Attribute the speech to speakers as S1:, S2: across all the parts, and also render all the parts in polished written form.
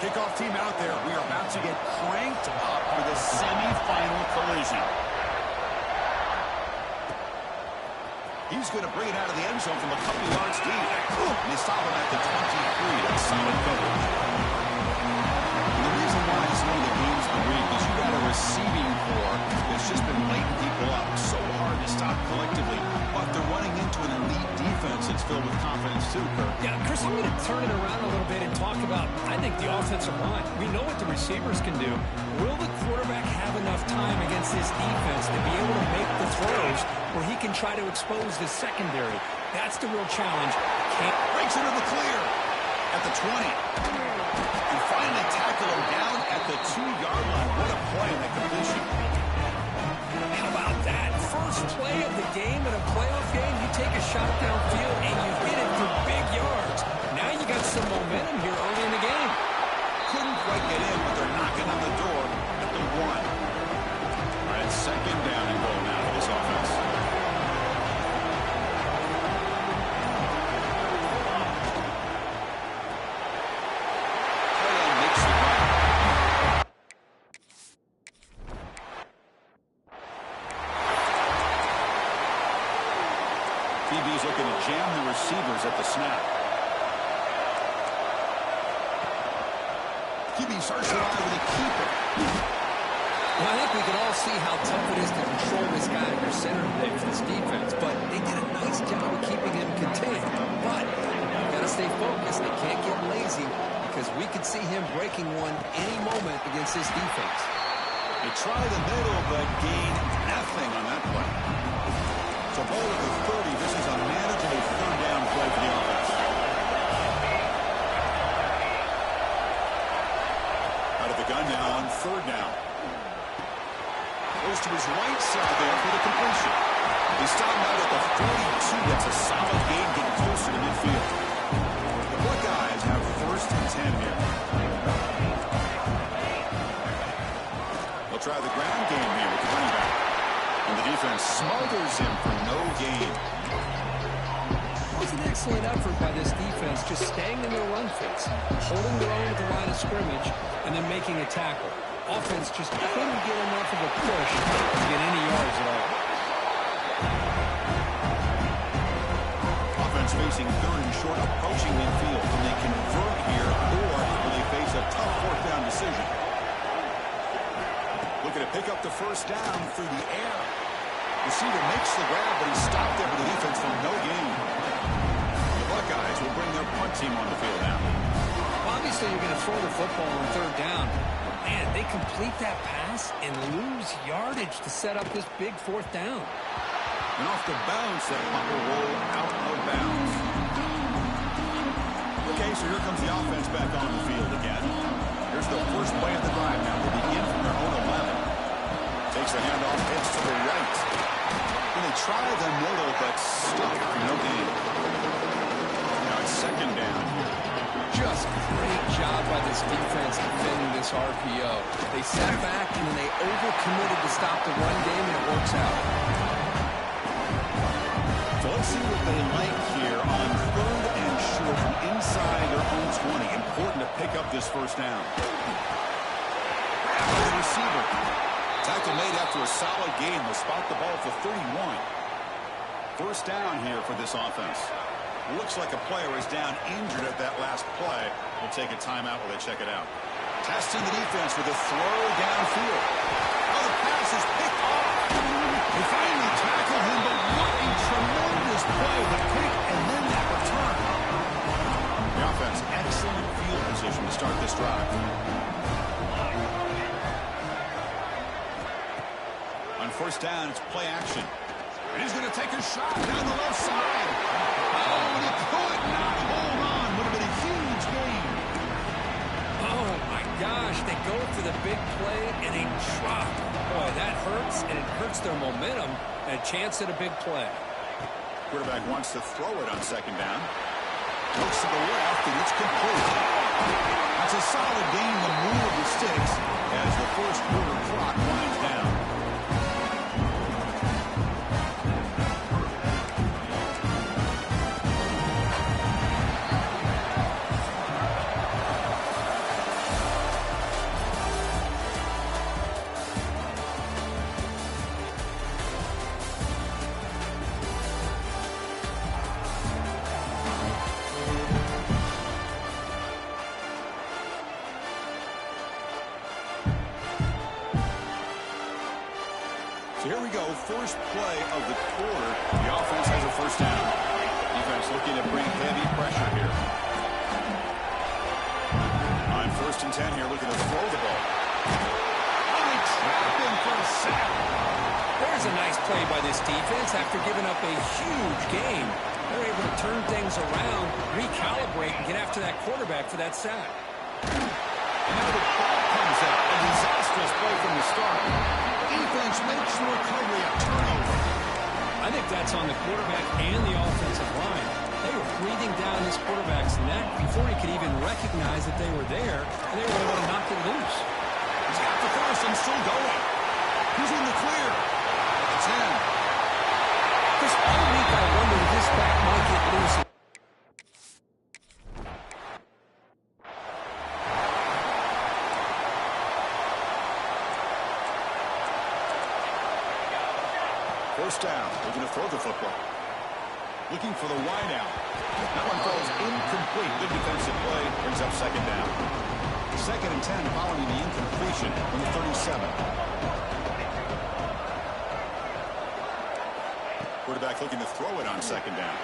S1: Kickoff team out there. We are about to get cranked up for the semifinal collision. He's going to bring it out of the end zone from a couple yards deep. And they stop him at the 23. That's solid coverage. And the reason why it's one of the games of the week is you got a receiving corps that's just been lighting people up. So hard to stop collectively. But they're running into an elite defense that's filled with confidence too, Kirk.
S2: Yeah, Chris, I'm going to turn it around a little bit and talk about, I think, the offensive line. We know what the receivers can do. Will the quarterback have enough time against this defense to be able to make the throws where he can try to expose the secondary? That's the real challenge.
S1: Breaks into the clear at the 20. And finally tackle him down at the 2-yard line. What a play in that completion.
S2: How about that? First play of the game in a playoff game, you take a shot downfield and you hit it for big yards. Now you got some momentum here early in the game.
S1: Couldn't quite get in, but they're knocking on the door at the 1. All right, second down and goal now for this offense. DB's looking to jam the receivers at the snap. QB starts to line with a keeper.
S2: Well, I think we can all see how tough it is to control this guy at your center today for this defense, but they did a nice job of keeping him contained. But you've got to stay focused. They can't get lazy because we could see him breaking one any moment against this defense.
S1: They try the middle, but gain nothing on that play. So ball at the 30. This is a manageable third down play for the offense. Out of the gun now on third down. Goes to his right side there for the completion. They stop him out at the 42. That's a solid gain, getting closer to midfield. The Buckeyes have first and 10 here. They'll try the ground game here with the running back. And the defense smothers him for no gain.
S2: It was an excellent effort by this defense, just staying in their run fits, holding their own at the line of scrimmage, and then making a tackle. Offense just couldn't get enough of a push to get any yards at all.
S1: Offense facing third and short, approaching midfield. Can they convert here, or will they face a tough fourth down decision? Looking to pick up the first down through the air. Receiver makes the grab, but he's stopped there with the defense for no gain. The Buckeyes will bring their punt team on the field now.
S2: Well, obviously, you're going to throw the football on third down. Man, they complete that pass and lose yardage to set up this big fourth down.
S1: And off the bounce, that punt will roll out of bounds. Okay, so here comes the offense back on the field again. Here's the first play of the drive now. They begin from their own 11. Takes the handoff, hits to the right. And they try the middle, but stuck for no gain. Now it's second down here.
S2: Just great job by this defense defending this RPO. They sat back and then they overcommitted to stop the run game, and it works out.
S1: So let's see what they like here on third and short from inside their own 20. Important to pick up this first down. Grab the receiver. Tackle made after a solid gain. They'll spot the ball for 31. First down here for this offense. Looks like a player is down injured at that last play. We'll take a timeout while they check it out. Testing the defense with a throw downfield. Oh, the pass is picked off. They finally tackle him, but what a tremendous play. The pick and then that return. The offense, excellent field position to start this drive. On first down, it's play action. And he's going to take a shot down the left side. Oh, and he could not hold on. Would have been a huge gain.
S2: Oh, my gosh. They go for the big play and they drop. Boy, that hurts, and it hurts their momentum. And a chance at a big play.
S1: Quarterback wants to throw it on second down. Looks to the left, and it's complete. That's a solid gain to move the sticks as the first quarter clock winds down. first play of the quarter. The offense has a first down. Defense looking to bring heavy pressure here. On 1st and 10 here, looking to throw the ball. Oh, they trap him for a sack.
S2: There's a nice play by this defense after giving up a huge gain. They're able to turn things around, recalibrate, and get after that quarterback for that sack.
S1: And now the ball comes out. A disastrous play from the start. Defense makes the recovery a turnover.
S2: I think that's on the quarterback and the offensive line. They were breathing down this quarterback's neck before he could even recognize that they were there, and they were able to knock it loose.
S1: He's got the first and still going. He's in the clear. It's in.
S2: This all week I wonder if this back might get loose.
S1: First down, looking to throw the football. Looking for the wide out. That one falls incomplete. Good defensive play. Brings up second down. 2nd and 10 following the incompletion from the 37. Quarterback looking to throw it on 2nd down.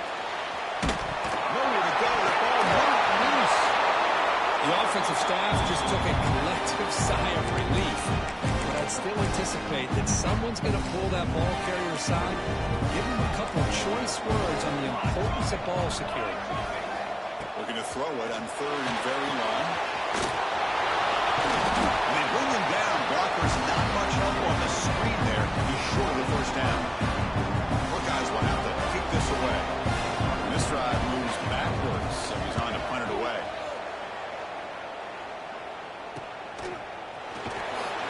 S1: Nowhere to go. The ball went loose.
S2: The offensive staff just took a collective sigh of relief. But I'd still anticipate that someone's going to pull that ball carrier aside, give him a couple of choice words on the importance of ball security.
S1: Looking to throw it on 3rd and very long. They bring him down. Blockers not much help on the screen there. He's short of the first down. Our guys will have to kick this away. And this drive moves backwards, so he's on to punt it away.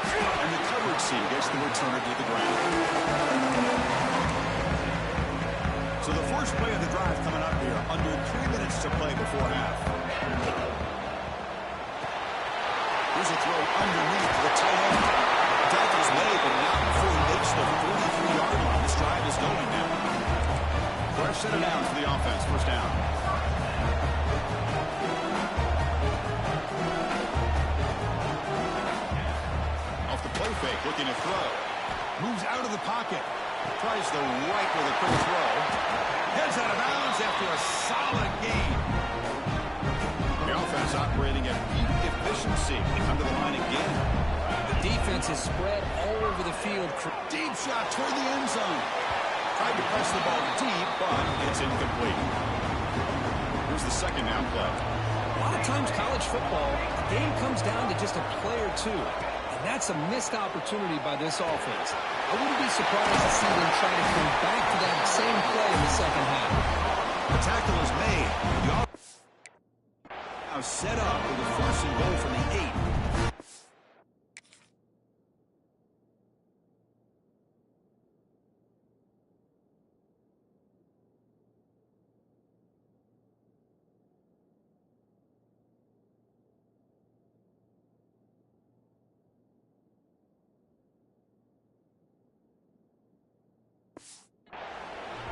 S1: And the coverage team gets the returner to the ground. So the first play of the drive coming up here, under 3 minutes to play before half. Here's a throw underneath to the tight end. Tackle's made, but not before he makes the 43-yard line. This drive is going now. Fresh set of downs for the offense. First down. Off the play fake, looking to throw. Moves out of the pocket. Tries the right with a quick throw. Heads out of bounds after a solid gain. The offense operating at peak efficiency. They come to the line again.
S2: The defense is spread all over the field.
S1: Deep shot toward the end zone. Tried to press the ball deep, but it's incomplete. Here's the 2nd down play.
S2: A lot of times college football, the game comes down to just a play or two. And that's a missed opportunity by this offense. I wouldn't be surprised to see them try to come back to that same play in the second half.
S1: The tackle is made. The now set up with a 1st and goal from the 8.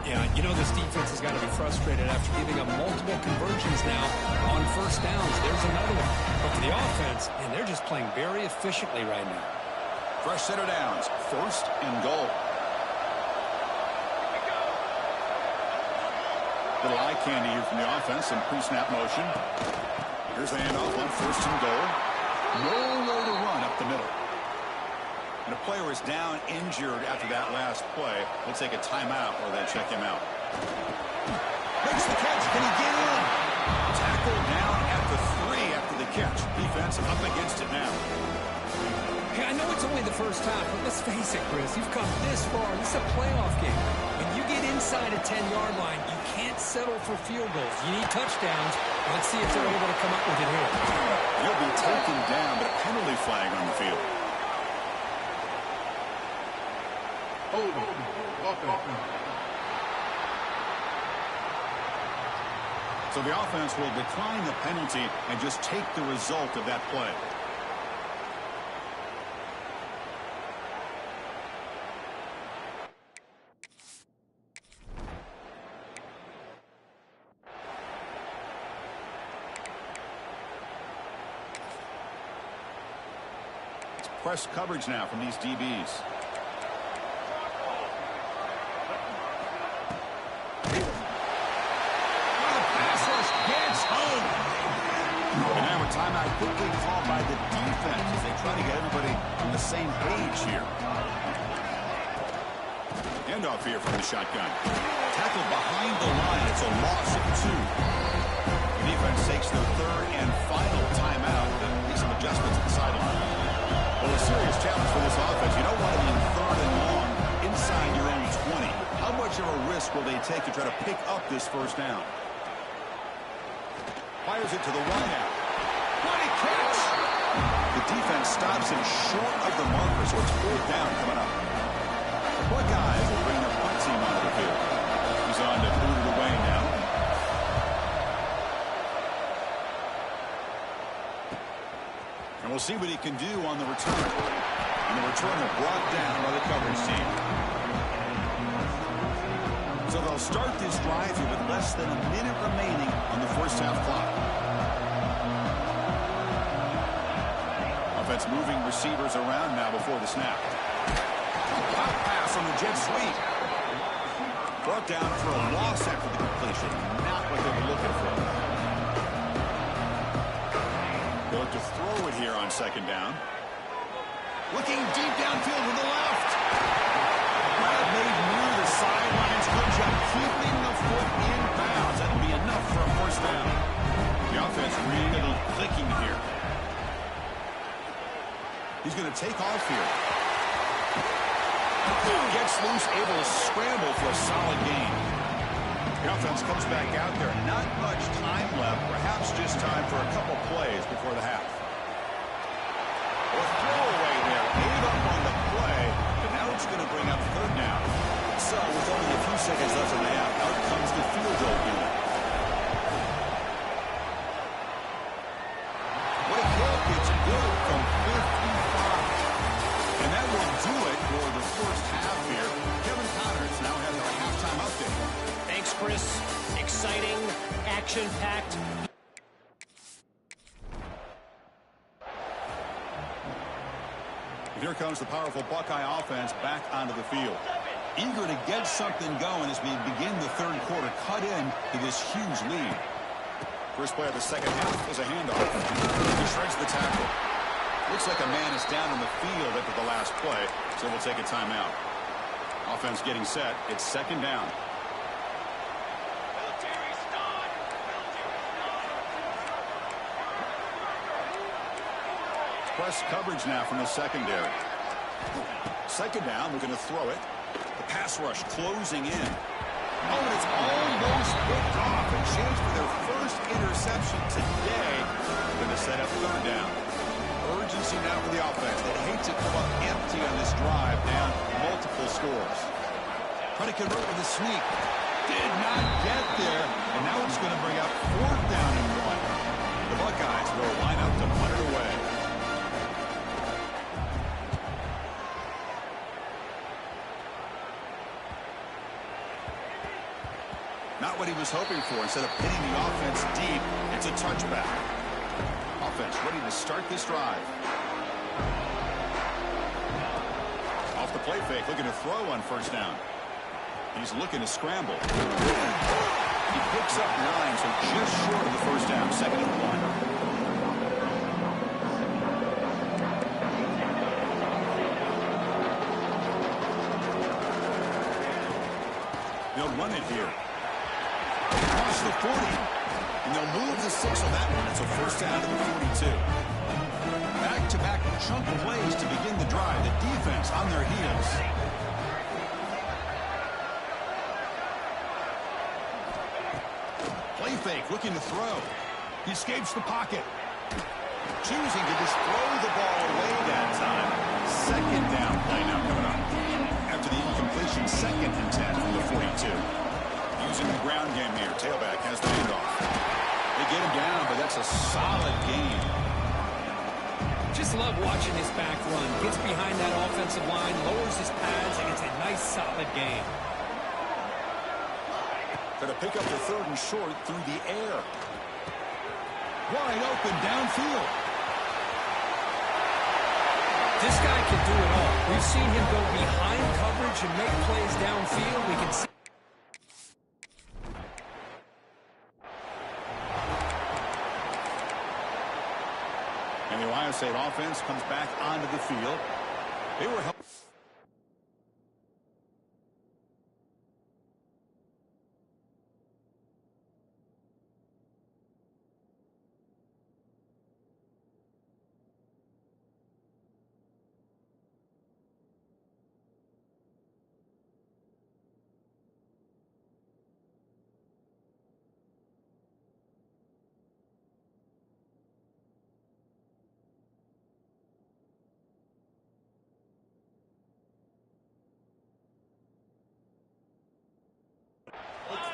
S2: Yeah, you know this defense has got to be frustrated after giving up multiple conversions now on 1st downs. There's another one. But for the offense, and they're just playing very efficiently right now.
S1: Fresh set of downs. 1st and goal. Little eye candy here from the offense in pre-snap motion. Here's the handoff on 1st and goal. Nowhere to run up the middle. And a player is down injured after that last play. We'll take a timeout or then check him out. Makes the catch. Can he get in? Tackle down at the 3 after the catch. Defense up against it now.
S2: Hey, I know it's only the first half, but let's face it, Chris. You've come this far. This is a playoff game. When you get inside a 10-yard line, you can't settle for field goals. You need touchdowns. Let's see if they're able to come up with it here.
S1: He'll be taken down, but a penalty flag on the field. So the offense will decline the penalty and just take the result of that play. It's press coverage now from these DBs. Timeout quickly called by the defense as they try to get everybody on the same page here. Handoff here from the shotgun. Tackled behind the line. It's a loss of 2. The defense takes their third and final timeout. Make some adjustments at the sideline. Well, a serious challenge for this offense. You don't want to be in third and long inside your own 20. How much of a risk will they take to try to pick up this first down? Fires it to the wideout. What a catch! The defense stops him short of the marker, so it's 4th down coming up. The Buckeyes will bring their punt team onto the field. He's on to boot it away now. And we'll see what he can do on the return. And the return will brought down by the coverage team. So they'll start this drive here with less than a minute remaining on the first half clock. Offense moving receivers around now before the snap. Hot pass on the jet sweep. Brought down for a loss after the completion. Not what they were looking for. They'll look to throw it here on 2nd down. Looking deep downfield to the left. Well made near the sidelines. Good job keeping the foot in bounds. That'll be enough for a first down. The offense really clicking here. He's going to take off here. Gets loose, able to scramble for a solid gain. The offense comes back out there. Not much time left. Perhaps just time for a couple plays before the half. A throwaway there. Gave up on the play, but now it's going to bring up 3rd down. So with only a few seconds left in the half, out comes the field goal unit. What a kick. It's good from 55. And that will do it for the first half here. Kevin Connors now has our halftime update.
S3: Thanks, Chris. Exciting, action-packed.
S1: Here comes the powerful Buckeye offense back onto the field. Eager to get something going as we begin the 3rd quarter, cut in to this huge lead. First play of the 2nd half is a handoff. He shreds the tackle. Looks like a man is down on the field after the last play, so we'll take a timeout. Offense getting set. It's 2nd down. Press coverage now from the secondary. 2nd down, looking to throw it. The pass rush closing in. Oh, and it's almost picked off. A chance for their first interception today. Going to set up 3rd down. Urgency now for the offense. They hate to come up empty on this drive, down multiple scores. Trying to convert with a sneak. Did not get there. And now it's going to bring up 4th down and 1. The Buckeyes will line up to punt it away. Not what he was hoping for. Instead of hitting the offense deep, it's a touchback. Offense ready to start this drive. Off the play fake, looking to throw on 1st down. He's looking to scramble. He picks up 9, so just short of the 1st down. 2nd and 1. They'll run it here. Across the 40. And they'll move the 6 on that one. It's a 1st down to the 42. Back-to-back chunk plays to begin the drive. The defense on their heels. Play fake, looking to throw. He escapes the pocket. Choosing to just throw the ball away that time. 2nd down play now coming up. After the incompletion, 2nd and 10 from the 42. Using the ground game here. Tailback has the handoff. They get him down, but that's a solid gain.
S2: Just love watching his back run. Gets behind that offensive line, lowers his pads, and it's a nice, solid gain.
S1: Going to pick up the 3rd and short through the air. Wide open downfield.
S2: This guy can do it all. We've seen him go behind coverage and make plays downfield. We can see.
S1: And the Ohio State offense comes back onto the field. They were helped.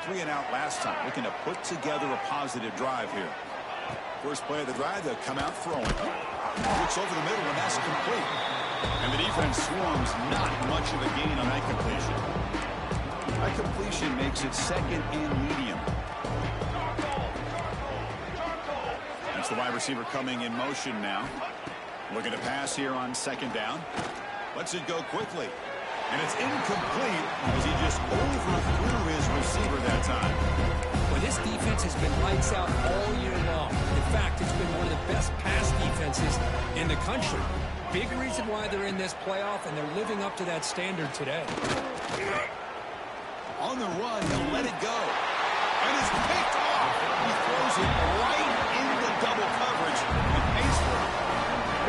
S1: Three and out last time, looking to put together a positive drive here. First play of the drive, they'll come out throwing. Looks over the middle, and that's complete. And the defense swarms, not much of a gain on that completion. That completion makes it second and medium. That's the wide receiver coming in motion now. Looking to pass here on second down. Lets it go quickly. And it's incomplete as he just overthrew his receiver that time.
S2: Well, this defense has been lights out all year long. In fact, it's been one of the best pass defenses in the country. Big reason why they're in this playoff, and they're living up to that standard today.
S1: On the run, he'll let it go. And it's picked off. He throws it right into double coverage and pays for it.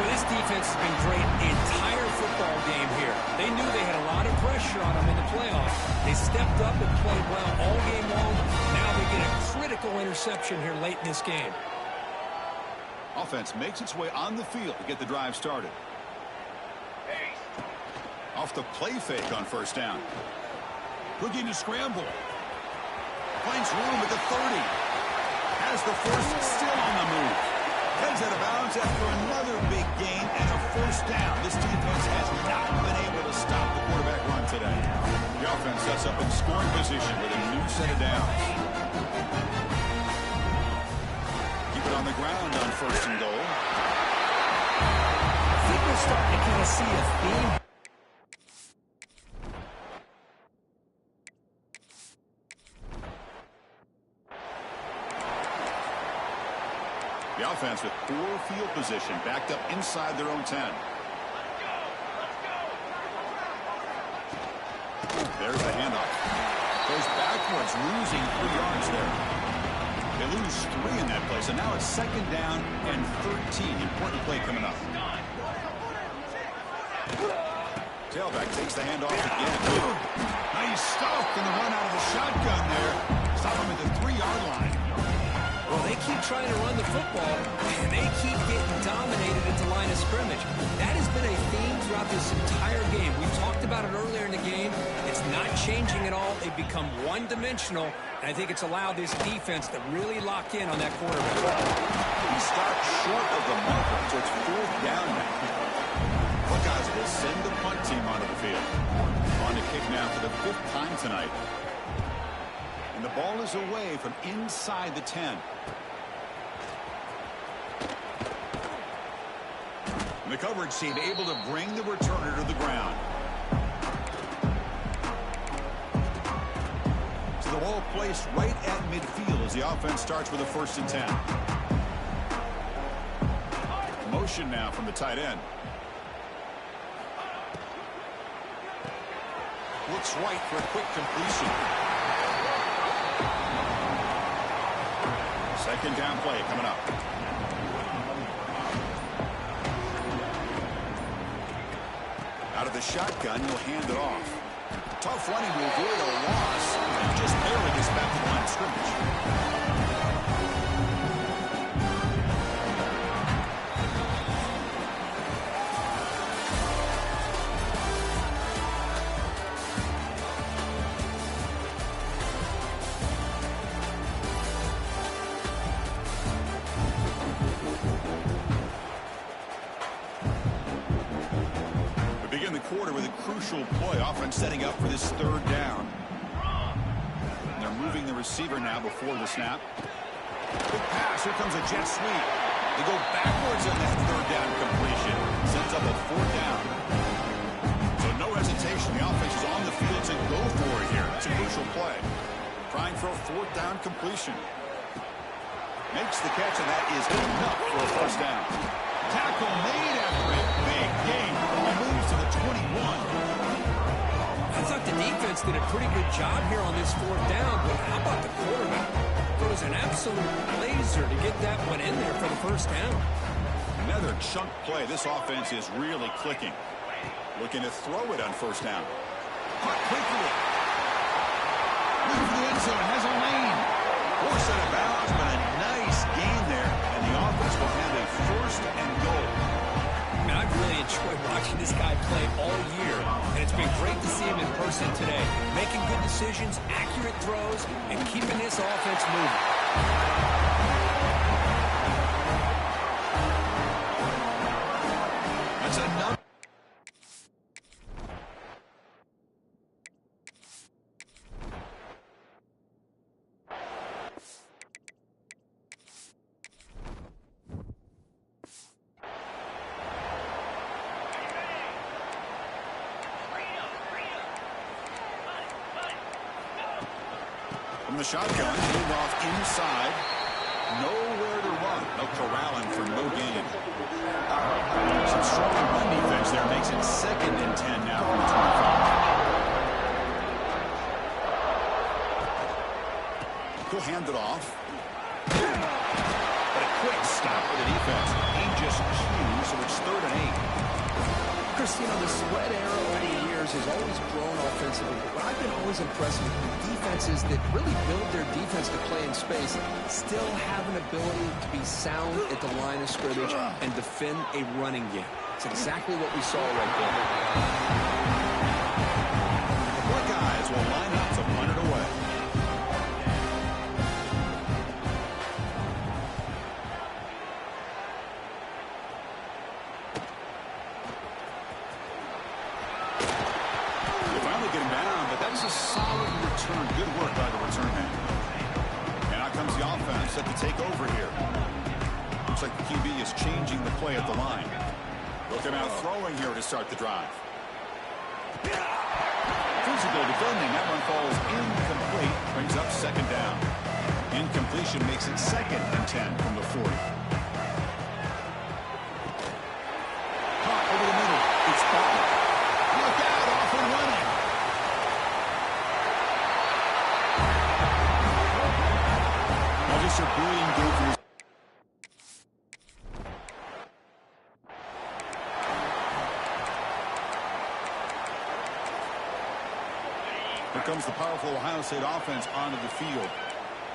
S2: Well, this defense has been great the entire football game here. They knew they had a lot of pressure on them in the playoffs. They stepped up and played well all game long. Now they get a critical interception here late in this game.
S1: Offense makes its way on the field to get the drive started. Off the play fake on first down. Looking to scramble. Finds room at the 30. Has the first, still on the move. Heads out of bounds after another big gain and a first down. This defense has not been able to stop the quarterback run today. The offense sets up in scoring position with a new set of downs. Keep it on the ground on first and goal.
S2: I think we're starting to kind of see a theme.
S1: The offense with poor field position, backed up inside their own 10. There's the handoff. Goes backwards, losing 3 yards there. They lose 3 in that play, so now it's second down and 13. Important play coming up. Tailback takes the handoff again. Nice stuff in the run out of the shotgun there. Stop him at the 3-yard line.
S2: Well, they keep trying to run the football, and they keep getting dominated at the line of scrimmage. That has been a theme throughout this entire game. We talked about it earlier in the game. It's not changing at all. They've become one-dimensional, and I think it's allowed this defense to really lock in on that quarterback.
S1: He stopped short of the marker, so it's 4th down now. Buckeyes will send the punt team onto the field. On to kick now for the 5th time tonight. And the ball is away from inside the 10. And the coverage team able to bring the returner to the ground. So the ball placed right at midfield as the offense starts with a 1st and 10. Motion now from the tight end. Looks right for a quick completion. Second down play coming up. Out of the shotgun, he'll hand it off. Tough running to avoid a loss. And just barely gets back to the line of scrimmage. Play offense setting up for this 3rd down. And they're moving the receiver now before the snap. Quick pass. Here comes a jet sweep. They go backwards on that 3rd down completion. Sets up a 4th down. So no hesitation. The offense is on the field to go for it here. It's a crucial play. Trying for a 4th down completion. Makes the catch, and that is enough for a 1st down. Tackle made after a big gain. He moves to the 21.
S2: I thought the defense did a pretty good job here on this fourth down, but how about the quarterback? Throws an absolute laser to get that one in there for the first down.
S1: Another chunk play. This offense is really clicking. Looking to throw it on first down. Caught quickly. Looking for the end zone. Has a lane. Force out of bounds, but a nice gain there. And the offense will have a first and goal.
S2: I mean, I've really enjoyed watching this guy play all year, and it's been great to see him in person today. Making good decisions, accurate throws, and keeping this offense moving.
S1: That's enough. From the shotgun, moved off inside. Nowhere to run. No corralling for no gain. Some strong run defense there makes it 2nd and 10 now from the 25. He'll hand it off. But a quick stop for the defense. He just chews, so it's 3rd and 8.
S2: Chris, you know, the spread era over the years has always grown offensively, but what I've been always impressed with defenses that really build their defense to play in space still have an ability to be sound at the line of scrimmage and defend a running game. It's exactly what we saw right there.
S1: The Buckeyes will line up to punt it away. A solid return. Good work by the return man. And out comes the offense set to take over here. Looks like the QB is changing the play at the line. Looking out throwing here to start the drive. Physical defending. That one falls incomplete. Brings up 2nd down. Incompletion makes it 2nd and 10 from the 40. Caught over the middle. It's Butler. Look out, off and running. Just a brilliant game for his. Here comes the powerful Ohio State offense onto the field.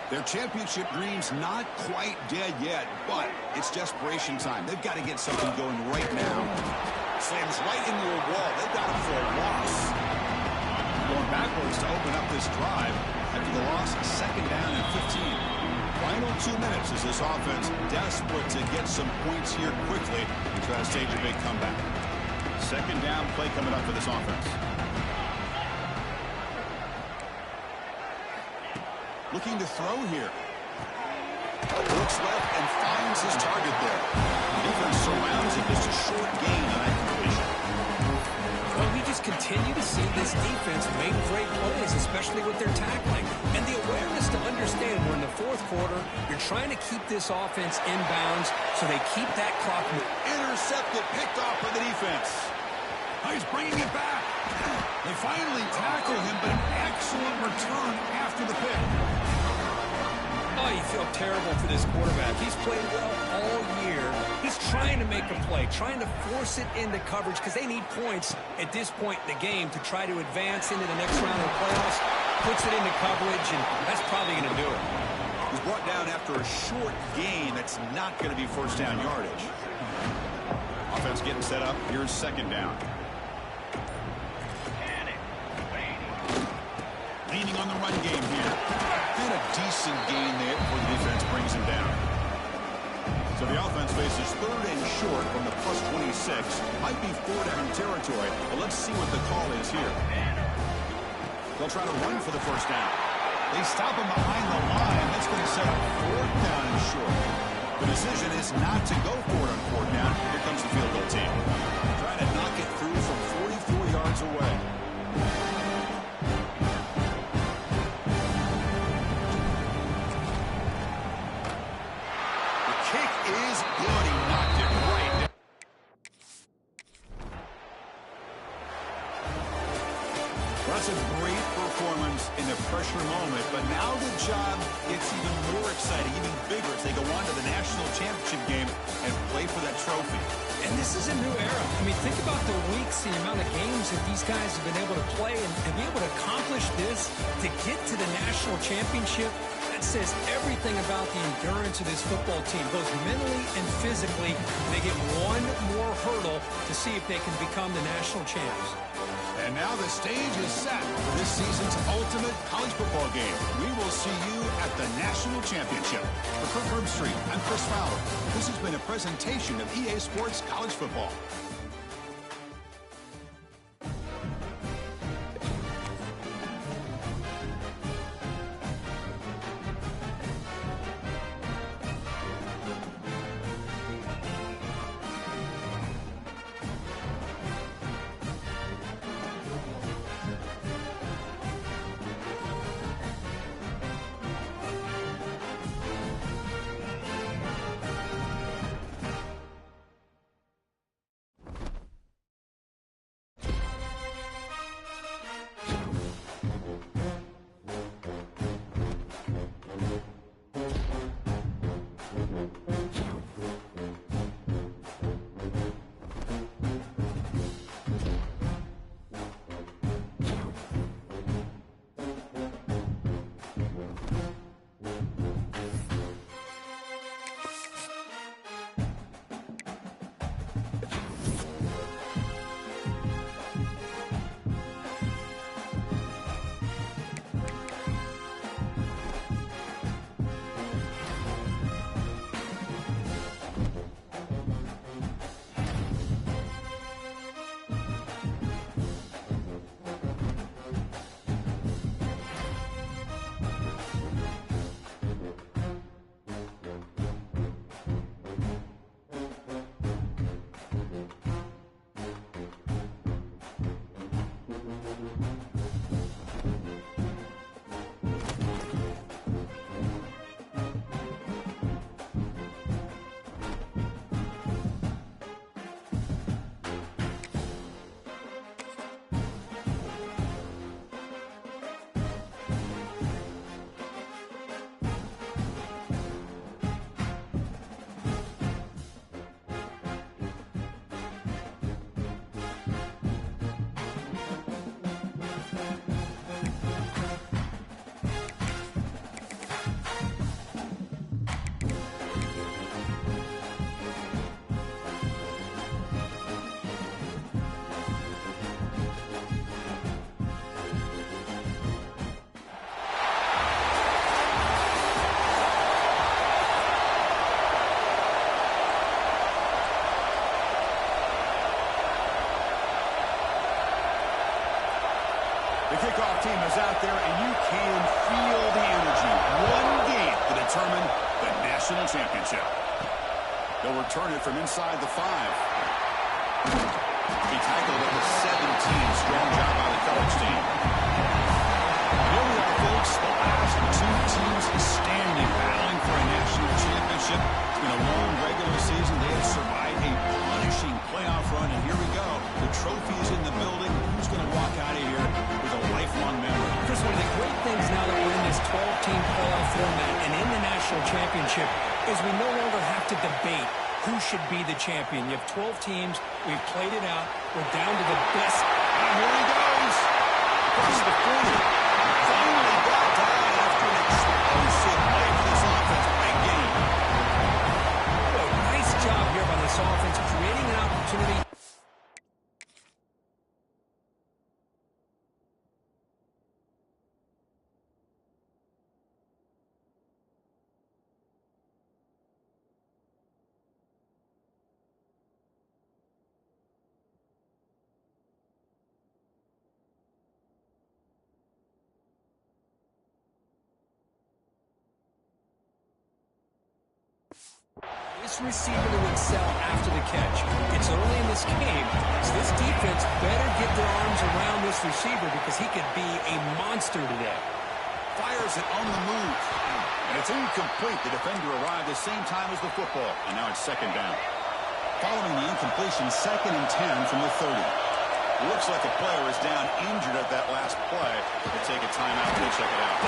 S1: Their championship dreams not quite dead yet, but it's desperation time. They've got to get something going right now. Slams right into a wall. They've got him for a loss. Going backwards to open up this drive after the loss, 2nd down and 15. Final 2 minutes as this offense desperate to get some points here quickly and try to stage a big comeback. 2nd down play coming up for this offense. Looking to throw here. Looks left and finds his target there. The defense surrounds him. Just a short gain on that completion.
S2: Well, we just continue to see this defense make great plays, especially with their tackling. And the awareness to understand we're in the 4th quarter, you're trying to keep this offense in bounds so they keep that clock moving.
S1: Intercepted, picked off by the defense. Oh, he's bringing it back. They finally tackle him, but an excellent return after the pick.
S2: Oh, you feel terrible for this quarterback. He's played well all year. He's trying to make a play, trying to force it into coverage because they need points at this point in the game to try to advance into the next round of the playoffs. Puts it into coverage, and that's probably going to do it.
S1: He's brought down after a short gain. That's not going to be first down yardage. Offense getting set up. Here's 2nd down. Leaning on the run game here. And a decent gain there before the defense brings him down. So the offense faces 3rd and short from the +26. Might be 4-down territory, but let's see what the call is here. They'll try to run for the first down. They stop him behind the line. That's going to set up 4th down and short. The decision is not to go for it on 4th down. Here comes the field goal team. Trying to knock it through from 44 yards away. The kick is good. He knocked it right That's a great performance in the pressure moment, but now the job gets even more exciting, even bigger as they go on to the national championship game and play for that trophy.
S2: And this is a new era. I mean, think about the weeks, the amount of games that these guys have been able to play and be able to accomplish this, to get to the national championship. That says everything about the endurance of this football team, both mentally and physically. They get one more hurdle to see if they can become the national champs.
S1: And now the stage is set for this season's ultimate college football game. We will see you at the national championship. For Kirk Herbstreit, I'm Chris Fowler. This has been a presentation of EA Sports College Football. The kickoff team is out there, and you can feel the energy. One game to determine the national championship. They'll return it from inside the 5. He tackled at the 17. Strong job by the coverage team. Here we are, folks. The last two teams standing, battling for a national championship. It's been a long regular season. They have survived a punishing playoff run, and here we go. The trophy is in the building. Who's going to walk out of here with a lifelong memory?
S2: Chris, one of the great things now that we're in this 12-team playoff format and in the national championship is we no longer have to debate who should be the champion. You have 12 teams. We've played it out. We're down to the best.
S1: And here he goes. Across the 40. Finally got down after an explosive play for this offense. Great game.
S2: Nice job here by this offense, creating an opportunity. This receiver to excel after the catch. It's early in this game, so this defense better get their arms around this receiver because he could be a monster today.
S1: Fires it on the move. And it's incomplete. The defender arrived the same time as the football. And now it's second down. Following the incompletion, 2nd and 10 from the 30. Looks like a player is down injured at that last play. They take a timeout and they check it out.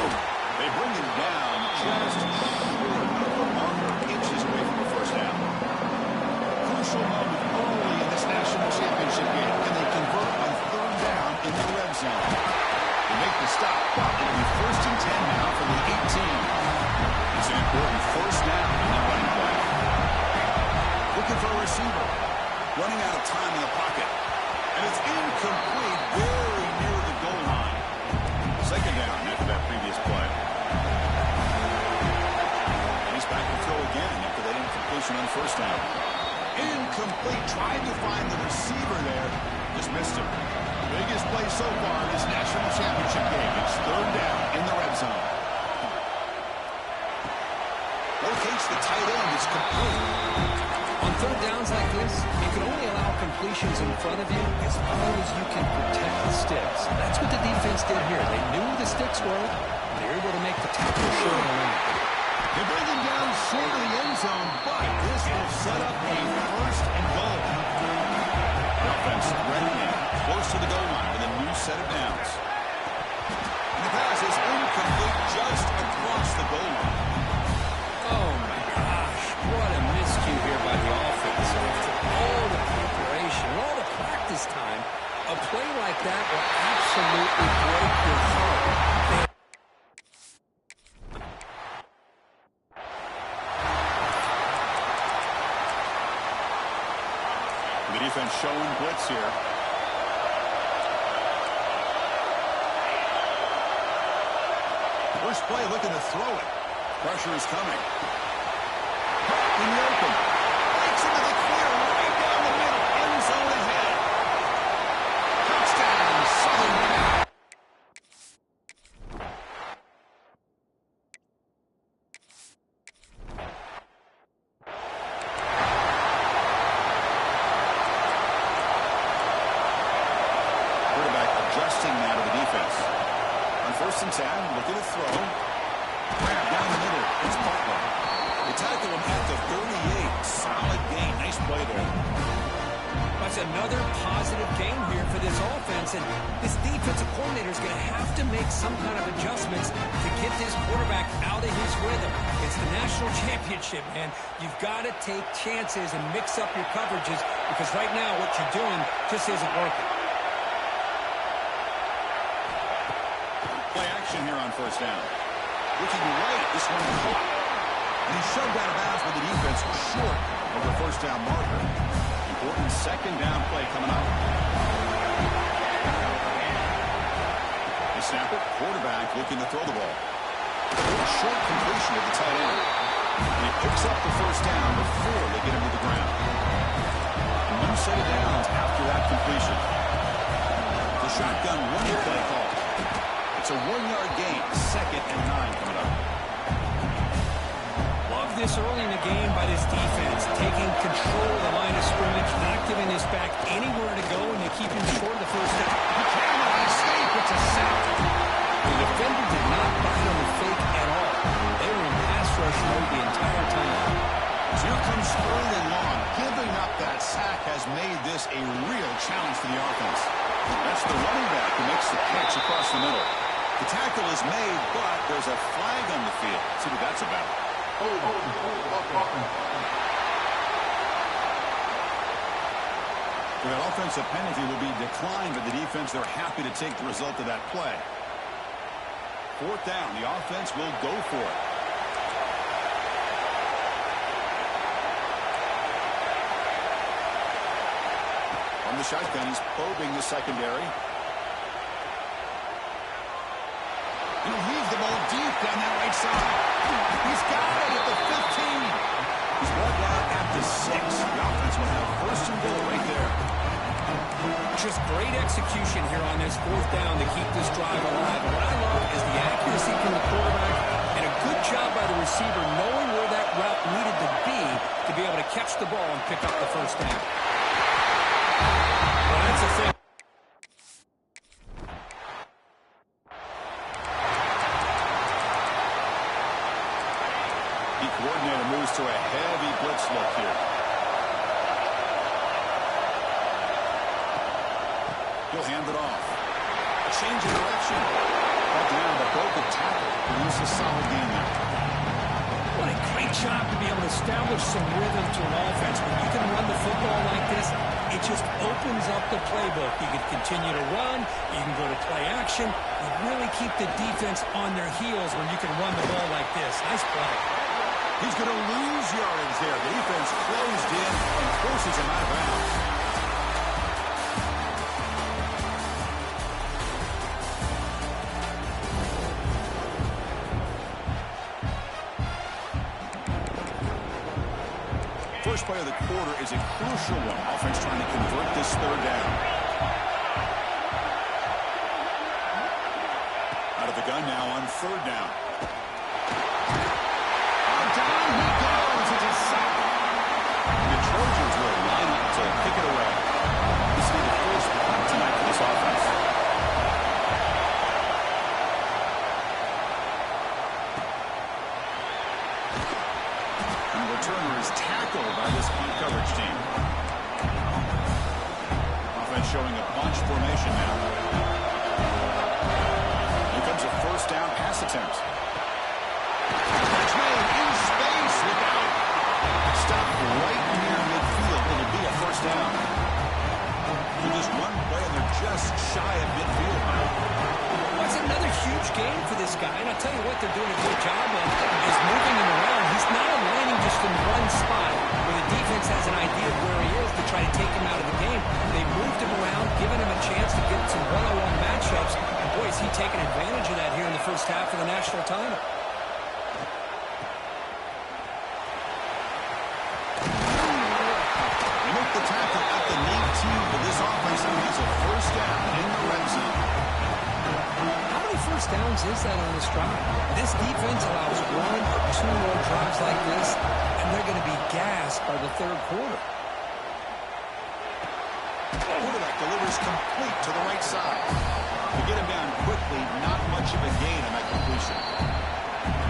S1: They bring him down just short of inches away from the first down. Crucial moment early in this national championship game, and they convert on third down into the red zone. They make the stop, but it'll be first and 10 now from the 18. It's an important first down in that running play. Looking for a receiver. Running out of time in the pocket. And it's incomplete, very near the goal line. Second down after that previous play. And he's back to throw again after that incompletion on first down. Incomplete. Tried to find the receiver there. Just missed him. Biggest play so far in this national championship game. It's third down in the red zone. Locates the tight end. It's complete.
S2: On third downs like this, you can only allow completions in front of you as long as you can protect the sticks. That's what the defense did here. They knew the sticks were. They were able to make the tackle short on the line.
S1: They bring him down short of the end zone, but this will set up a first and goal. The offense ready in, close to the goal line with a new set of downs. And the pass is incomplete just across the goal line.
S2: Oh, my gosh. What a miscue here by the offense. After all the preparation, all the practice time, a play like that will absolutely break your heart.
S1: The defense showing blitz here. First play looking to throw it. Pressure is coming. In the open. Breaks into the clear right down the middle. End zone ahead. Touchdown, Southern Cal. Quarterback adjusting now to the defense. On first and 10, looking to throw. Grab down the middle. It's Butler. They tackle him at the 38. Solid gain. Nice play there.
S2: That's another positive game here for this offense, and this defensive coordinator is going to have to make some kind of adjustments to get this quarterback out of his rhythm. It's the national championship, man. You've got to take chances and mix up your coverages because right now what you're doing just isn't working.
S1: Play action here on first down. Looking right, this one caught. And he's shoved out of bounds with the defense short of the first down marker. Important second down play coming up. They snap it. Quarterback looking to throw the ball. A short completion to the tight end. And he picks up the first down before they get him to the ground. A new set of downs after that completion. The shotgun running play call. It's a 1-yard gain. Second and 9 coming up.
S2: Love this early in the game by this defense, taking control of the line of scrimmage, not giving this back anywhere to go, and they keep him short of the first down.
S1: Cameron escape. It's a sack.
S2: The defender did not bite on the fake at all. They were in pass rush mode the entire time.
S1: So here comes third and long. Giving up that sack has made this a real challenge for the offense. That's the running back who makes the catch across the middle. The tackle is made, but there's a flag on the field. Let's see what that's about. That offensive penalty will be declined by the defense. They're happy to take the result of that play. Fourth down. The offense will go for it. On the shotgun, he's probing the secondary. And he leaves the ball deep down that right side. He's got it at the 15. He's brought down at the 6. The offense will have first and goal right there.
S2: Just great execution here on this fourth down to keep this drive alive. And what I love is the accuracy from the quarterback and a good job by the receiver knowing where that route needed to be able to catch the ball and pick up the first down. Well, that's the thing.
S1: The coordinator moves to a heavy blitz look here. He'll hand it off. A change of direction. Ball down, but broke a tackle. Produce a solid game there.
S3: What a great job to be able to establish some rhythm to an offense. When you can run the football like this, it just opens up the playbook. You can continue to run. You can go to play action. You really keep the defense on their heels when you can run the ball like this. Nice play.
S1: He's going to lose yardage there. The defense closed in and forces him out of bounds. First play of the quarter is a crucial one. Offense trying to convert this third down. Out of the gun now on third down. Down he goes. It's a sack. The Trojans will line up to pick it away. This will be the first punt tonight for this offense. And the returner is tackled by this punt coverage team. Offense showing a bunch formation now. Here comes a first down pass attempt. Catch made in space without. Stop right near midfield. It'll be a first down. With just one play, and they're just shy of midfield now.
S3: Well, it's another huge game for this guy, and I'll tell you what they're doing a good job of is moving him around. He's not aligning just in one spot where the defense has an idea of where he is to try to take him out of the game. They moved him around, giving him a chance to get some one-on-one matchups, and boy, is he taking advantage of that here in the first half of the national title.
S1: The tackle at the 19, but this offense has a first down in the red zone.
S2: How many first downs is that on this drive? This defense allows 1 or 2 more drives like this, and they're going to be gassed by the third quarter.
S1: Quarterback delivers complete to the right side. To get him down quickly, not much of a gain on that completion.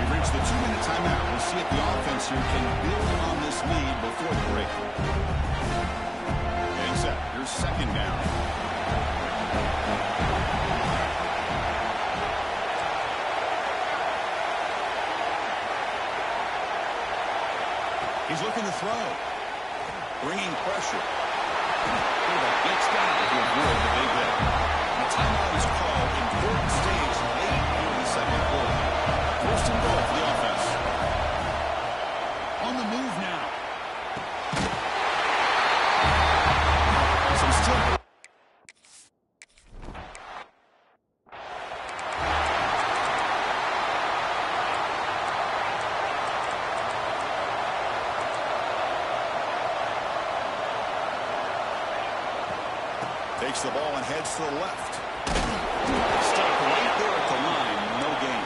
S1: We've reached the 2-minute timeout. We'll see if the offense here can build on this lead before the break. Set. Here's second down. He's looking to throw. Bringing pressure. Quarterback gets down to avoid the big hit. The timeout is called. Important stage late in the second quarter. First and goal for the offense. On the move now. Takes the ball and heads to the left. Stuck right there at the line. No gain.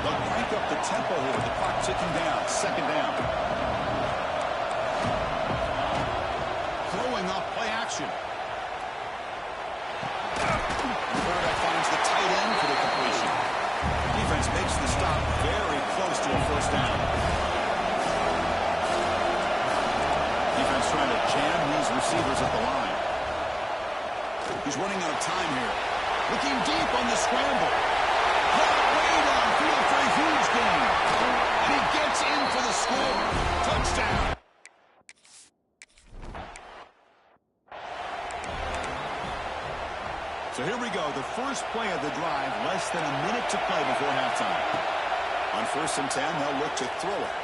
S1: They'll crank up the tempo here with the clock ticking down. Second down. Throwing off play action. Quarterback finds the tight end for the completion. Defense makes the stop very close to a first down. Defense trying to jam these receivers at the line. He's running out of time here. Looking deep on the scramble. Caught way downfield for a huge gain. And he gets in for the score. Touchdown. So here we go. The first play of the drive. Less than a minute to play before halftime. On 1st and 10, they'll look to throw it.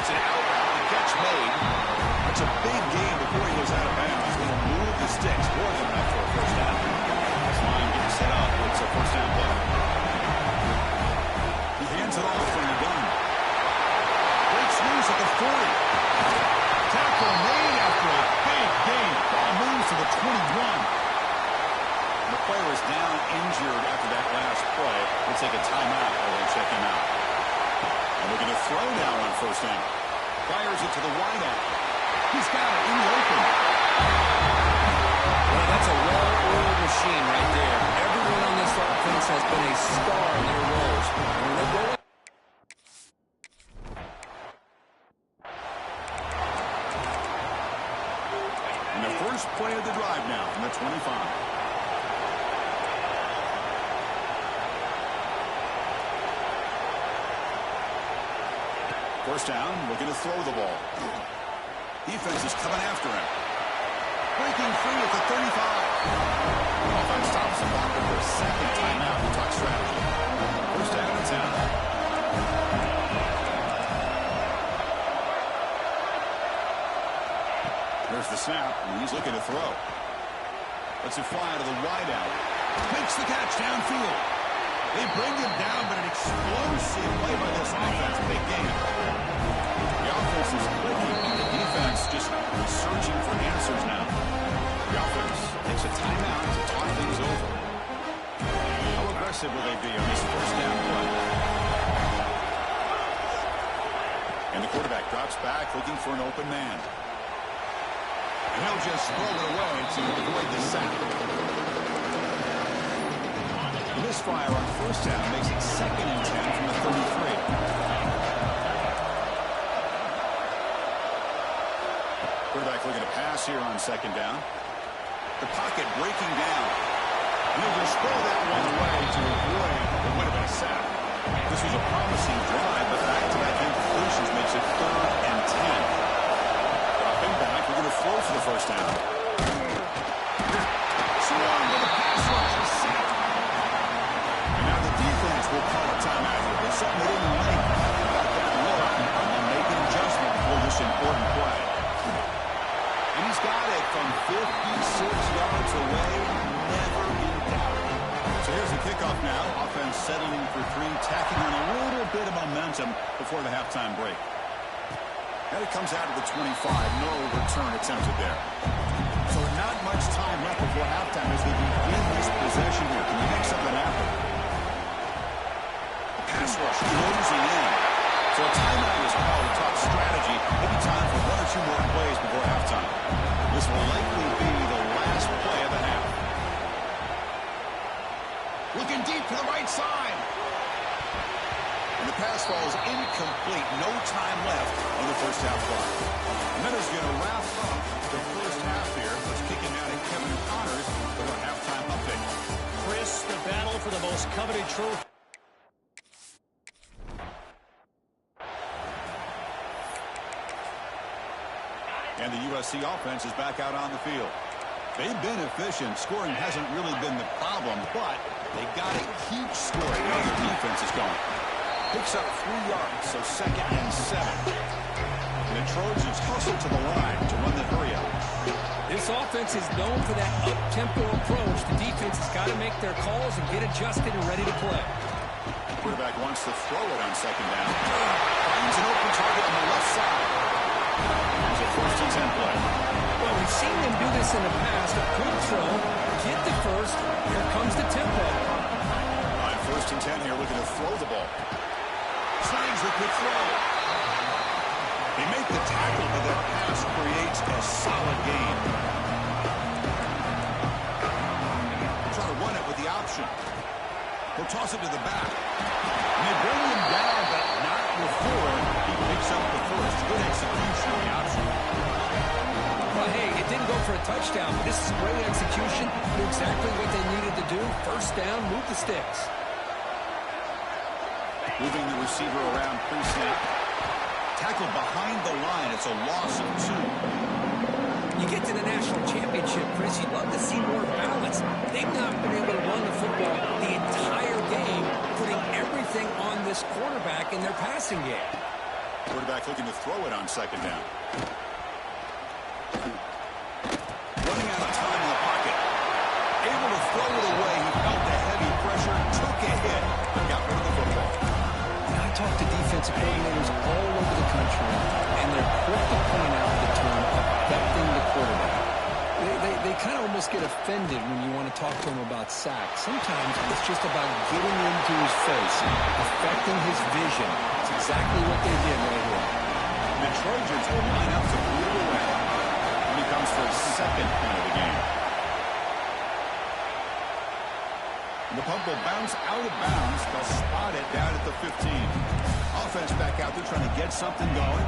S1: It's an out catch made. That's a big gain before he goes out of bounds. He's going to move the sticks more than enough for a first down. This line getting set up. It's a first down play. He hands it off from the gun. Breaks loose at the 40. Tackle made after a big gain. Ball moves to the 21. The player is down injured after that last play. We'll take a timeout while they check him out. And we're going to throw now on first down. Fires it to the wideout. He's got it in the open.
S2: Well, that's a well-oiled machine right there. Everyone on this offense has been a star in their roles. When they go
S1: and the first play of the drive now from the 25. First down, looking to throw the ball. Defense is coming after him. Breaking free at the 35. Offense stops him walking for a second timeout to talk strategy. First down and 10. There's the snap, and he's looking to throw. Lets it fly to the wideout. Makes the catch downfield. They bring him down, but an explosive play by this offense. Big game. The offense is clicking, and the defense just searching for answers now. The offense takes a timeout to talk things over. How aggressive will they be on this first down play? And the quarterback drops back, looking for an open man. And he'll just throw it away to avoid the sack. Misfire on first down makes it 2nd and 10 from the 33. Quarterback looking to pass here on 2nd down. The pocket breaking down. He'll just throw that one away to avoid what would have been a sack. This was a promising drive, but back-to-back incompletions makes it 3rd and 10. Dropping back, we're going to throw for the first down. Swarm with a pass rush, a sack. And now the defense will call a timeout here. It's something they didn't like. Got that look, and then make an adjustment for this important play. And he's got it from 56 yards away, never in doubt. So here's the kickoff now. Offense settling for 3, tacking on a little bit of momentum before the halftime break. And it comes out of the 25. No return attempted there. So not much time left before halftime as they begin this possession here. Can you make something happen? The pass rush closing in. So a timeout is called to talk strategy. Maybe time for 1 or 2 more plays before halftime. This will likely be the last play of the half. Looking deep to the right side. And the pass falls incomplete. No time left on the first half clock. And that is going to wrap up the first half here. Let's kick it now to Kevin Connors with our halftime update.
S3: Chris, the battle for the most coveted trophy.
S1: And the USC offense is back out on the field. They've been efficient. Scoring hasn't really been the problem, but they got to keep scoring while their defense is going. Picks up 3 yards, so 2nd and 7. And the Trojans hustle to the line to run the hurry up.
S3: This offense is known for that up-tempo approach. The defense has got to make their calls and get adjusted and ready to play.
S1: The quarterback wants to throw it on 2nd down. Finds an open target on the left side. Here's a 1st and 10 play.
S3: Well, we've seen them do this in the past. A good throw, get the first, here comes the tempo.
S1: On 1st and 10 here, looking to throw the ball. Slangs a good throw. They make the tackle, but that pass creates a solid gain. Try to run it with the option. He'll toss it to the back. And they bring him down, but not before he picks up the first. Good execution on the option.
S3: Well, hey, it didn't go for a touchdown, but this is great execution. Knew exactly what they needed to do. First down, move the sticks.
S1: Moving the receiver around pre-snap. Tackle behind the line. It's a loss of 2.
S3: You get to the national championship, Chris, you'd love to see more balance. They've not been able to run the football the entire game, putting everything on this quarterback in their passing game.
S1: Quarterback looking to throw it on 2nd down. Running out of time in the pocket. Able to throw it away. He felt the heavy pressure, took a hit, and got rid of the football.
S3: I talk to defensive coordinators all over the country, and they're quick to point out the term affecting the quarterback. They kind of almost get offended when you want to talk to them about sacks. Sometimes it's just about getting into his face, affecting his vision. It's exactly what they did right here.
S1: The Trojans will line up to clear the way. And he comes for his 2nd point of the game. And the punt will bounce out of bounds. They'll spot it down at the 15. Offense back out there trying to get something going.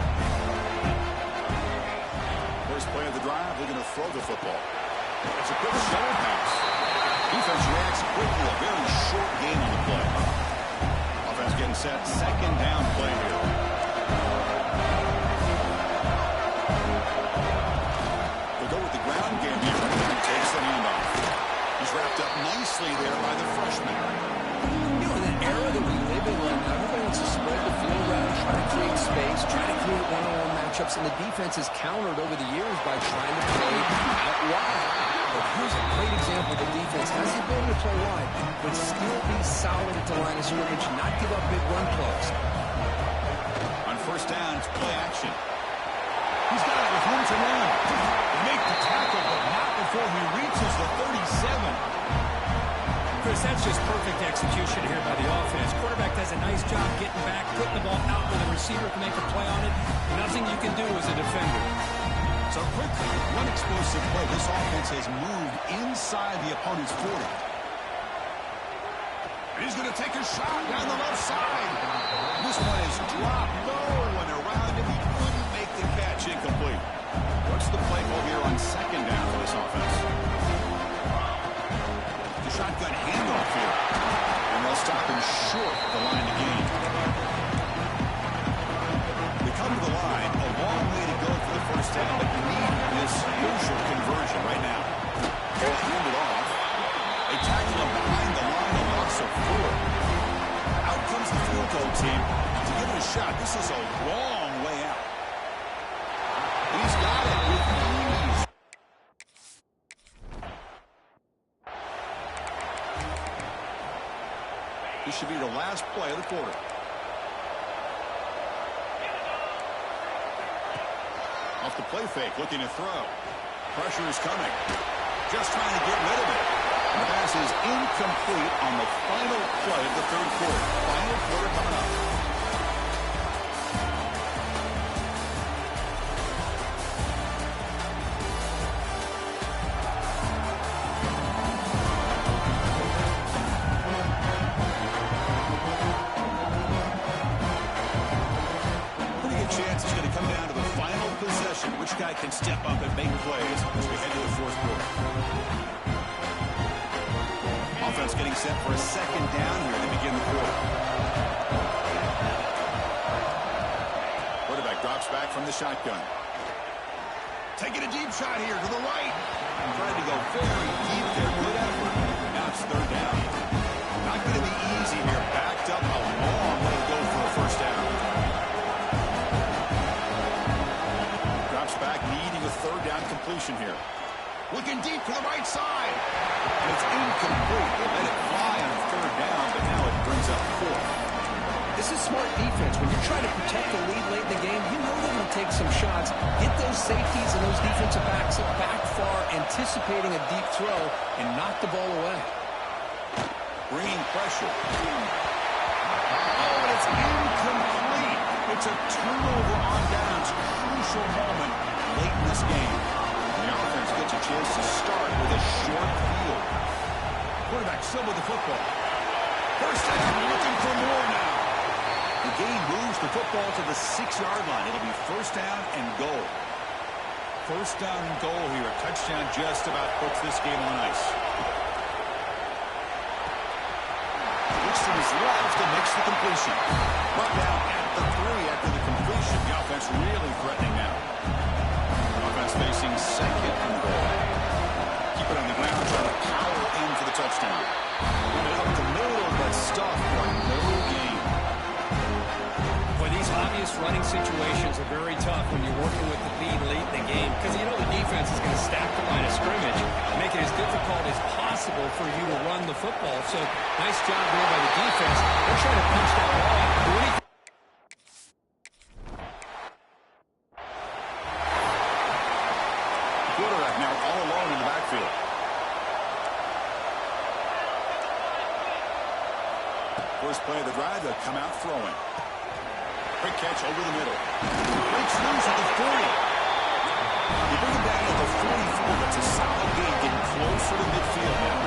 S1: First play of the drive, they're going to throw the football. It's a quick shoulder pass. Defense reacts quickly. A very short gain on the play. Offense getting set. Second down play here. They'll go with the ground game here. He takes the handoff. He's wrapped up nicely there by the freshman.
S2: You know, in the era that we live in right now, everybody wants to spread the field around, try to create space, try to create one-on-one matchups, and the defense has countered over the years by trying to play out wide. But here's a great example. The defense has the ability to play wide, but still be solid at the line of scrimmage, not give up big run plays.
S1: On first down, it's play action. He's got it with room to run. They make the tackle, but not before he reaches the 37.
S3: Chris, that's just perfect execution here by the offense. Quarterback does a nice job getting back, putting the ball out where the receiver can make a play on it. Nothing you can do as a defender.
S1: So quickly, one explosive play. This offense has moved inside the opponent's 40. And he's going to take a shot down the left side. This one is dropped low and around him. He couldn't make the catch. Incomplete. What's the play call here on second down for this offense? The shotgun handoff here. And they'll stop him short of the line to gain. They come to the line. A long way to go for the first down, but you need this crucial conversion right now. Ball handed off. They tackle him behind the line, a loss of 4. Out comes the field goal team to give it a shot. This is a long way out. He's got it with ease. This should be the last play of the quarter. Off the play fake, looking to throw. Pressure is coming. Just trying to get rid of it. And the pass is incomplete on the final play of the third quarter. Final quarter coming up. Pretty good chance it's going to come down to the final possession. Which guy can step up and make plays as we head to the fourth quarter. Offense getting set for a second down here to begin the quarter. Quarterback drops back from the shotgun. Taking a deep shot here to the right. Trying to go very deep there. Good effort. Now it's third down. Not going to be easy here. Backed up a long way to go for a first down. Drops back, needing a third down completion here. Looking deep to the right side. And it's incomplete. They let it fly on third down, but now it brings up 4th.
S2: This is smart defense. When you're trying to protect the lead late in the game, you know they're going to take some shots. Get those safeties and those defensive backs back far, anticipating a deep throw, and knock the ball away.
S1: Bringing pressure. Oh, and it's incomplete. It's a turnover on downs. Crucial moment late in this game. The offense gets a chance to start with a short field. Quarterback still with the football. First down, looking for more now. The game moves the football to the 6-yard line. It'll be first down and goal. First down and goal here. A touchdown just about puts this game on ice. Looks to his left to mix the completion. Brought down at the 3 after the completion. The offense really threatening now. Offense facing second and goal. Keep it on the ground, trying to power in for the touchdown. Run it up the middle, but stuffed for no gain.
S3: Boy, these obvious running situations are very tough when you're working with the lead late in the game because you know the defense is going to stack the line of scrimmage, make it as difficult as possible for you to run the football. So nice job there by the defense. They're trying to punch that ball out and do anything.
S1: Quarterback now all alone in the backfield. First play of the drive, they'll come out throwing. Quick catch over the middle. Breaks loose at the 40. You bring him down at the 44. That's a solid gain, getting closer to midfield now.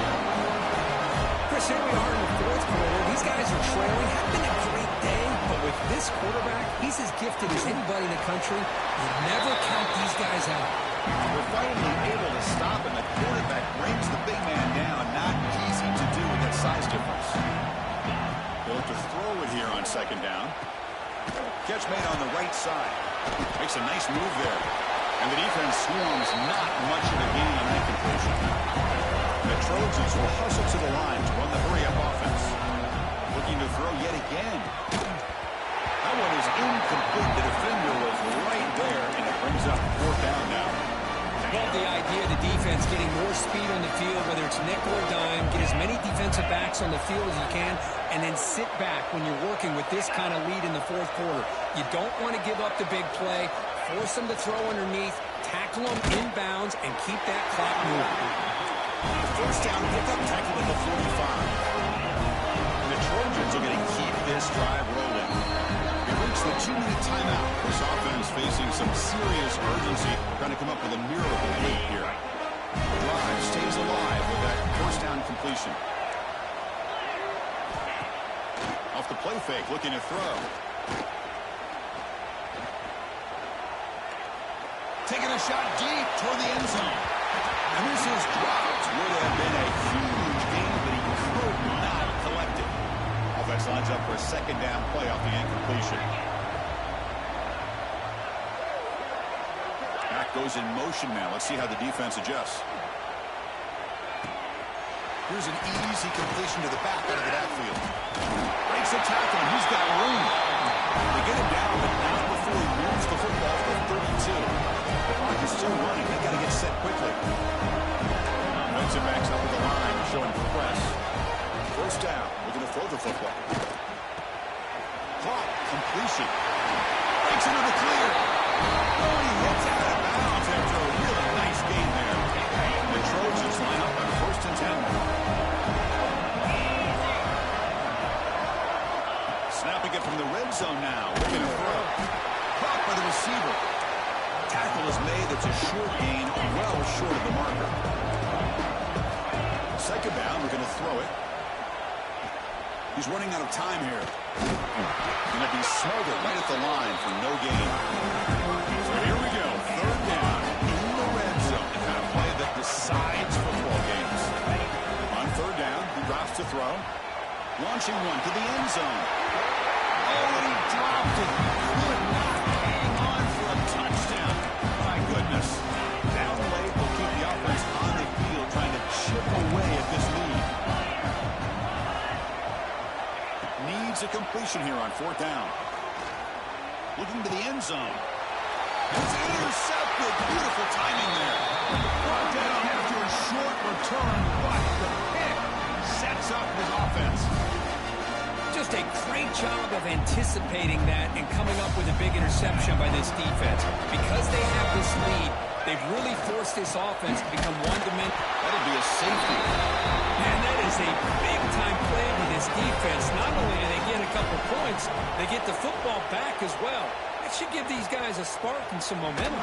S2: Chris, here we are in the fourth quarter. These guys are trailing. Have been a great day, but with this quarterback, he's as gifted as anybody in the country. You never count these guys out.
S1: They're finally able to stop, and the quarterback brings the big man down. Not easy to do with that size difference. They'll have to throw it here on second down. Catch made on the right side. Makes a nice move there. And the defense swarms not much of a gain on that completion. The Trojans will hustle to the line to run the hurry-up offense. Looking to throw yet again. That one is incomplete. The defender was right there, and it brings up fourth down now.
S3: Love the idea of the defense getting more speed on the field, whether it's nickel or dime, get as many defensive backs on the field as you can, and then sit back when you're working with this kind of lead in the fourth quarter. You don't want to give up the big play, force them to throw underneath, tackle them inbounds, and keep that clock moving.
S1: The first down pickup tackle at the 45. And the Trojans are going to keep this drive rolling. They reach the 2-minute timeout. This offense facing some serious urgency, trying to come up with a miracle lead here. The drive stays alive with that first down completion. Off the play fake, looking to throw. Taking a shot deep toward the end zone. And this is dropped. Would have been a huge gain, but he could not collect it. Offense lines up for a second down play off the incompletion. Back goes in motion now. Let's see how the defense adjusts. Here's an easy completion to the back out of the backfield. Breaks a tackle, and he's got room. They get him down, but not before he moves the football for 32. The clock is still running. They got to get set quickly. Defensive backs up at the line, showing press. First down, looking to throw the football. Clock, completion. Breaks into the clear. Oh, he hits out of bounds after a really nice game there. The Trojans line up on first and 10. Snapping it from the red zone now. Looking to throw. Caught by the receiver. Tackle is made. That's a short gain, well short of the marker. Second down, we're going to throw it. He's running out of time here. Going to be smothered right at the line for no gain. So here we go. Third down in the red zone. The kind of play that decides football games. On third down, he drops to throw. Launching one to the end zone. Oh, and he dropped it. Could not hang on for a touchdown. My goodness. Down late will keep the offense on the field, trying to chip away at this lead. Needs a completion here on fourth down. Looking to the end zone. It's intercepted. Beautiful timing there. Brought down after a short return, but the pick sets up his offense.
S3: Just a great job of anticipating that and coming up with a big interception by this defense. Because they have this lead, they've really forced this offense to become one-dimensional.
S1: That'll be a safety.
S3: And that is a big-time play for this defense. Not only do they get a couple points, they get the football back as well. That should give these guys a spark and some momentum.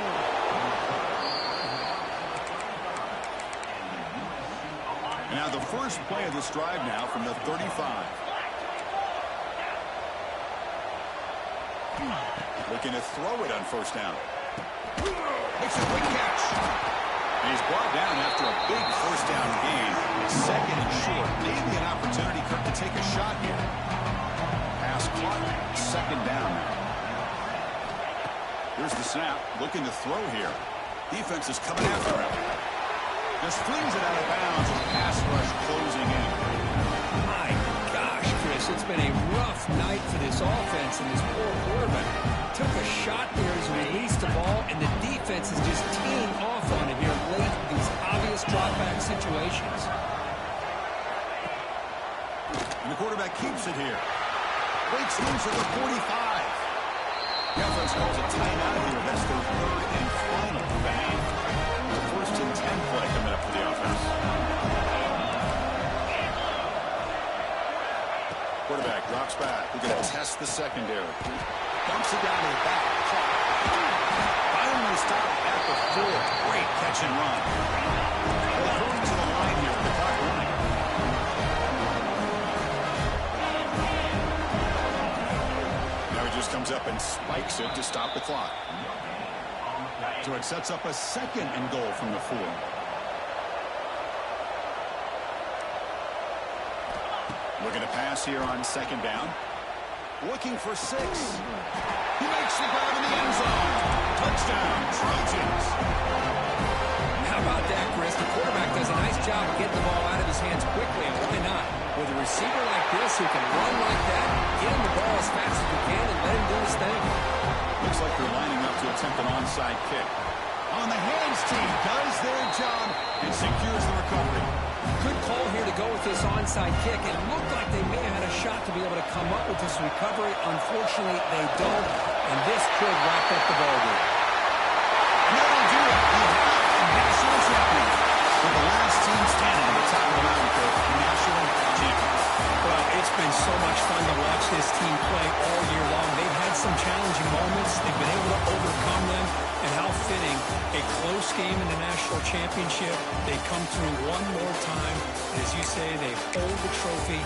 S1: Now the first play of this drive now from the 35. Looking to throw it on first down. Makes a quick catch. And he's brought down after a big first down gain. Second and short. Maybe an opportunity to take a shot here. Pass caught. Second down now. Here's the snap. Looking to throw here. Defense is coming after him. Just flings it out of bounds with pass rush closing in.
S3: My gosh, Chris, it's been a rough night for this offense and this poor quarterback. Took a shot there as he released the ball, and the defense is just teeing off on him here late in these obvious drop-back situations.
S1: And the quarterback keeps it here. Breaks loose at the 45. The offense calls a timeout here. That's their third and final of the half. The first and 10 play coming up for the offense. Quarterback drops back. We're going to test the secondary. Dumps it down to the back. Finally stopped at the 4. Great catch and run. They're going to the line here with the clock running. Now he just comes up and spikes it to stop the clock. So it sets up a 2nd and goal from the 4. Looking to pass here on 2nd down. Looking for 6. He makes the grab in the end zone. Touchdown, Trojans.
S2: How about that, Chris? The quarterback does a nice job of getting the ball out of his hands quickly, and why not? With a receiver like this who can run like that, get him the ball as fast as you can and let him do his thing.
S1: Looks like they're lining up to attempt an onside kick. On the hands team does their job and secures the recovery.
S2: Good call here to go with this onside kick. It looked like they may have had a shot to be able to come up with this recovery. Unfortunately, they don't, and this could wrap up the ball game.
S1: And that'll do it. We have national champions. For the last team standing at the top of the mountain, Coach, national champions.
S3: Well, it's been so much fun to watch this team play all year long. They've had some challenging moments. They've been able to overcome them. And how fitting, a close game in the national championship. They come through one more time. And as you say, they hold the trophy.